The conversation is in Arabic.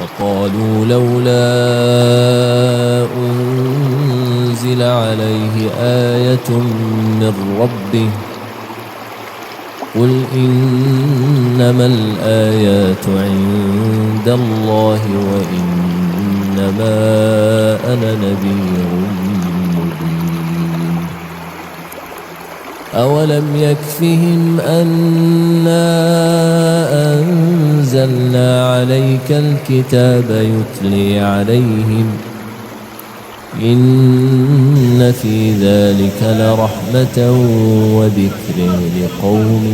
وقالوا لولا أنزل عليه آية من ربه قل إنما الآيات عند الله وإنما أنا نذير مبين أولم يكفهم أنا أنزلنا عليك الكتاب يتلي عليهم إن في ذلك لرحمة وذكر لقوم